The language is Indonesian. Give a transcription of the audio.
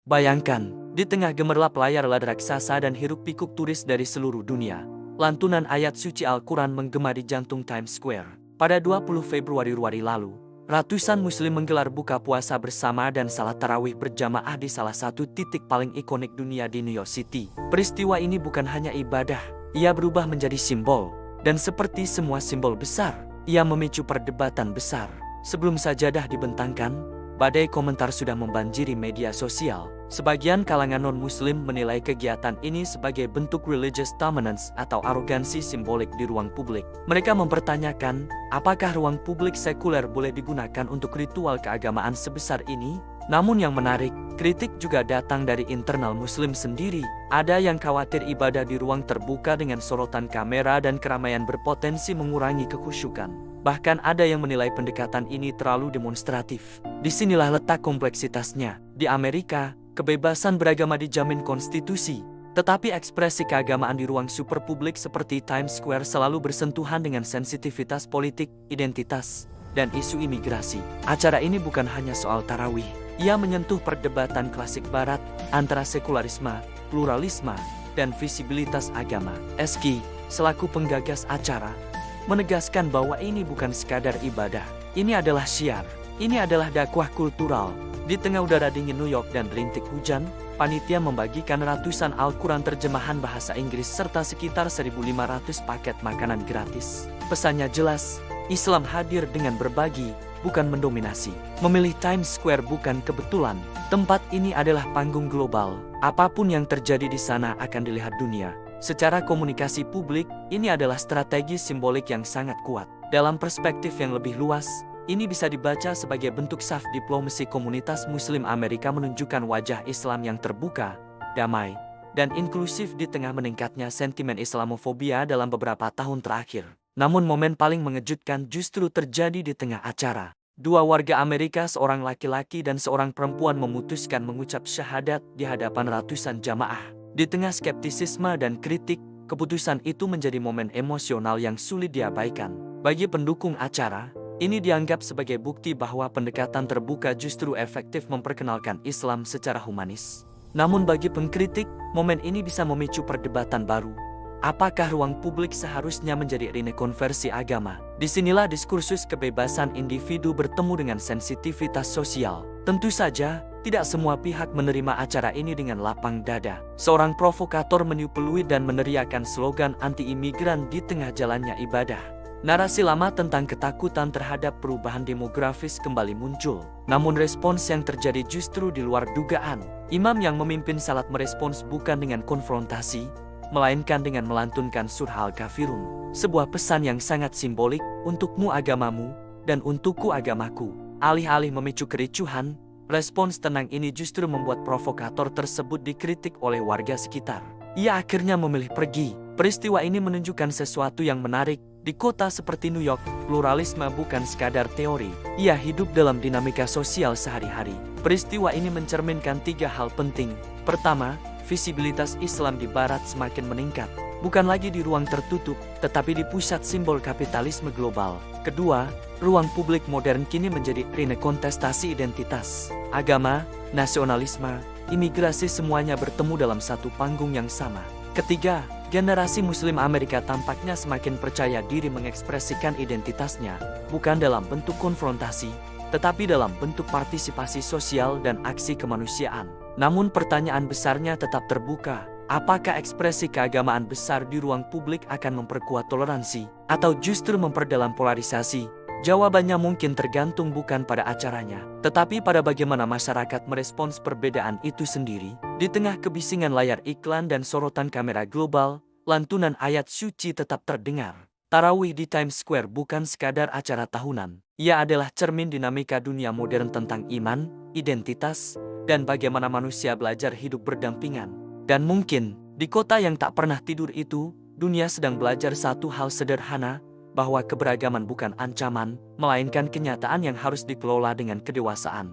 Bayangkan, di tengah gemerlap layar raksasa dan hiruk-pikuk turis dari seluruh dunia, lantunan ayat suci Al-Quran menggema di jantung Times Square. Pada 20 Februari lalu, ratusan muslim menggelar buka puasa bersama dan salat tarawih berjamaah di salah satu titik paling ikonik dunia di New York City. Peristiwa ini bukan hanya ibadah, ia berubah menjadi simbol. Dan seperti semua simbol besar, ia memicu perdebatan besar. Sebelum sajadah dibentangkan, badai komentar sudah membanjiri media sosial. Sebagian kalangan non-muslim menilai kegiatan ini sebagai bentuk religious dominance atau arogansi simbolik di ruang publik. Mereka mempertanyakan, apakah ruang publik sekuler boleh digunakan untuk ritual keagamaan sebesar ini? Namun yang menarik, kritik juga datang dari internal muslim sendiri. Ada yang khawatir ibadah di ruang terbuka dengan sorotan kamera dan keramaian berpotensi mengurangi kekhusyukan. Bahkan ada yang menilai pendekatan ini terlalu demonstratif. Disinilah letak kompleksitasnya. Di Amerika, kebebasan beragama dijamin konstitusi. Tetapi ekspresi keagamaan di ruang super publik seperti Times Square selalu bersentuhan dengan sensitivitas politik, identitas, dan isu imigrasi. Acara ini bukan hanya soal tarawih. Ia menyentuh perdebatan klasik barat antara sekularisme, pluralisme, dan visibilitas agama. Eski, selaku penggagas acara, menegaskan bahwa ini bukan sekadar ibadah. Ini adalah syiar. Ini adalah dakwah kultural. Di tengah udara dingin New York dan rintik hujan, panitia membagikan ratusan Al-Quran terjemahan bahasa Inggris serta sekitar 1.500 paket makanan gratis. Pesannya jelas, Islam hadir dengan berbagi, bukan mendominasi. Memilih Times Square bukan kebetulan. Tempat ini adalah panggung global. Apapun yang terjadi di sana akan dilihat dunia. Secara komunikasi publik, ini adalah strategi simbolik yang sangat kuat. Dalam perspektif yang lebih luas, ini bisa dibaca sebagai bentuk soft diplomasi komunitas Muslim Amerika menunjukkan wajah Islam yang terbuka, damai, dan inklusif di tengah meningkatnya sentimen Islamofobia dalam beberapa tahun terakhir. Namun momen paling mengejutkan justru terjadi di tengah acara. Dua warga Amerika, seorang laki-laki dan seorang perempuan memutuskan mengucap syahadat di hadapan ratusan jamaah. Di tengah skeptisisme dan kritik, keputusan itu menjadi momen emosional yang sulit diabaikan. Bagi pendukung acara, ini dianggap sebagai bukti bahwa pendekatan terbuka justru efektif memperkenalkan Islam secara humanis. Namun bagi pengkritik, momen ini bisa memicu perdebatan baru. Apakah ruang publik seharusnya menjadi arena konversi agama? Disinilah diskursus kebebasan individu bertemu dengan sensitivitas sosial. Tentu saja, tidak semua pihak menerima acara ini dengan lapang dada. Seorang provokator meniup peluit dan meneriakkan slogan anti-imigran di tengah jalannya ibadah. Narasi lama tentang ketakutan terhadap perubahan demografis kembali muncul. Namun respons yang terjadi justru di luar dugaan. Imam yang memimpin salat merespons bukan dengan konfrontasi, melainkan dengan melantunkan surah Al-Kafirun, sebuah pesan yang sangat simbolik, untukmu agamamu, dan untukku agamaku. Alih-alih memicu kericuhan, respons tenang ini justru membuat provokator tersebut dikritik oleh warga sekitar. Ia akhirnya memilih pergi. Peristiwa ini menunjukkan sesuatu yang menarik. Di kota seperti New York, pluralisme bukan sekadar teori. Ia hidup dalam dinamika sosial sehari-hari. Peristiwa ini mencerminkan 3 hal penting. Pertama, visibilitas Islam di Barat semakin meningkat. Bukan lagi di ruang tertutup, tetapi di pusat simbol kapitalisme global. Kedua, ruang publik modern kini menjadi arena kontestasi identitas. Agama, nasionalisme, imigrasi semuanya bertemu dalam satu panggung yang sama. Ketiga, generasi Muslim Amerika tampaknya semakin percaya diri mengekspresikan identitasnya, bukan dalam bentuk konfrontasi, tetapi dalam bentuk partisipasi sosial dan aksi kemanusiaan. Namun pertanyaan besarnya tetap terbuka. Apakah ekspresi keagamaan besar di ruang publik akan memperkuat toleransi, atau justru memperdalam polarisasi? Jawabannya mungkin tergantung bukan pada acaranya, tetapi pada bagaimana masyarakat merespons perbedaan itu sendiri. Di tengah kebisingan layar iklan dan sorotan kamera global, lantunan ayat suci tetap terdengar. Tarawih di Times Square bukan sekadar acara tahunan. Ia adalah cermin dinamika dunia modern tentang iman, identitas, dan bagaimana manusia belajar hidup berdampingan. Dan mungkin, di kota yang tak pernah tidur itu, dunia sedang belajar satu hal sederhana, bahwa keberagaman bukan ancaman, melainkan kenyataan yang harus dikelola dengan kedewasaan.